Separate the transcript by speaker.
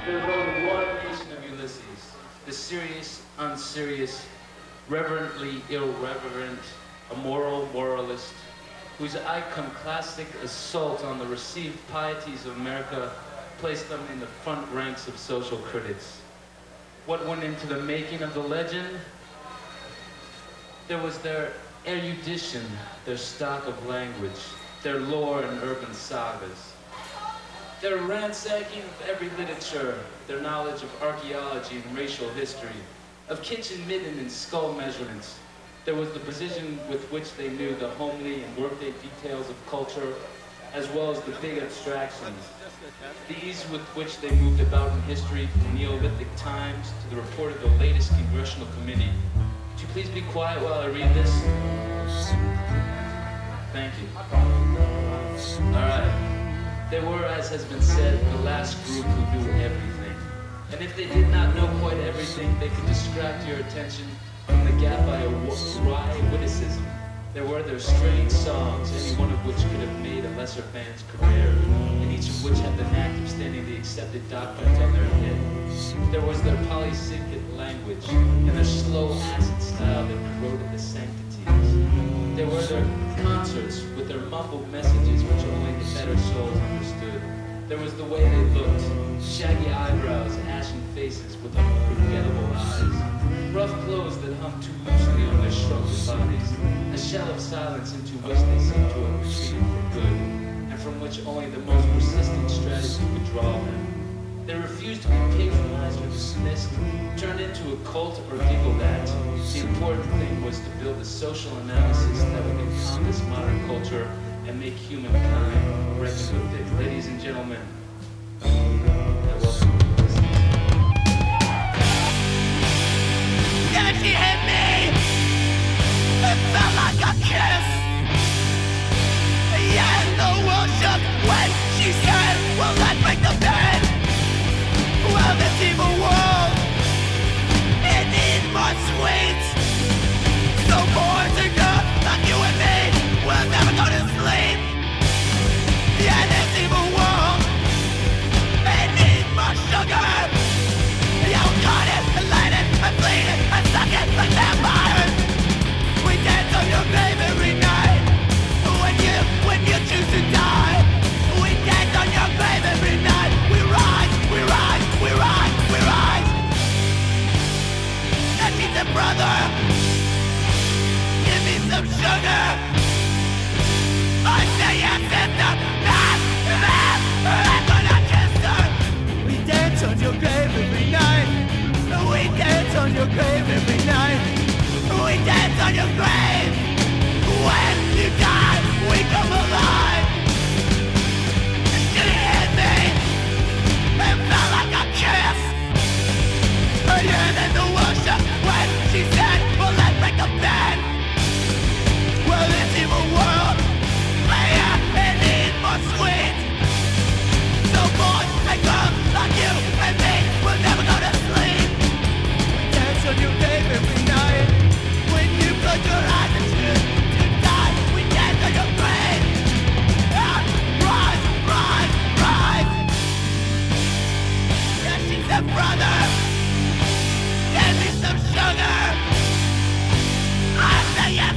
Speaker 1: There was only one nation of Ulysses, the serious, unserious, reverently irreverent, immoral moralist, whose iconoclastic assault on the received pieties of America placed them in the front ranks of social critics. What went into the making of the legend? There was their erudition, their stock of language, their lore and urban sagas, their ransacking of every literature, their knowledge of archaeology and racial history, of kitchen midden and skull measurements. There was the precision with which they knew the homely and workday details of culture, as well as the big abstractions. The ease with which they moved about in history from Neolithic times to the report of the latest congressional committee. Would you please be quiet while I read this? Thank you. All right. They were, as has been said, the last group who knew everything. And if they did not know quite everything, they could distract your attention from the gap by a wry witticism. There were their strange songs, any one of which could have made a lesser band's career, and each of which had the knack of standing the accepted doctrines on their head. There was their polysyllabic language, and their slow acid style that corroded the sanctities. There were their concerts with their mumbled messages which only the better souls understood. There was the way they looked, shaggy eyebrows, ashen faces with unforgettable eyes, rough clothes that hung too loosely on their shrunken bodies, a shell of silence into which they seemed to have retreated for good, and from which only the most persistent strategy could draw them. They refused to be patronized or dismissed, turned into a cult or giggled at. The important thing was to build a social analysis that would encompass modern culture and make humankind reckon with it. Ladies and gentlemen, I welcome Ulysses.
Speaker 2: Yeah, she hit me. It felt like a kiss. Yeah, the world shook when she said, well, let's break the bed. Well, this evil world, it needs more sweets. So boys and girls like you and me will never go to sleep. Yeah, this evil world, it needs more sugar. Yeah, we cut it and light it and bleed it and suck it like vampires. We dance on your grave every night. When you choose to die, we dance on your grave every night. We rise, we rise, we rise, we rise. And she's a brother. Give me some sugar. I say yes, sister. I'm gonna kiss her. We dance on your grave every night. We dance on your grave every night. We dance on your grave. When you die, we come alive. She hit me. It felt like a kiss. Yeah, then the worship when she said, well, let's break the bed. Well, this evil world, yeah, it needs more sweet. So boys and girls like you and me will never go to sleep. We dance on your grave every night. When you close your eyes and choose to die, we dance on your grave. Rise, rise, rise. Yeah, she's a brother. Give me some sugar. I say yes,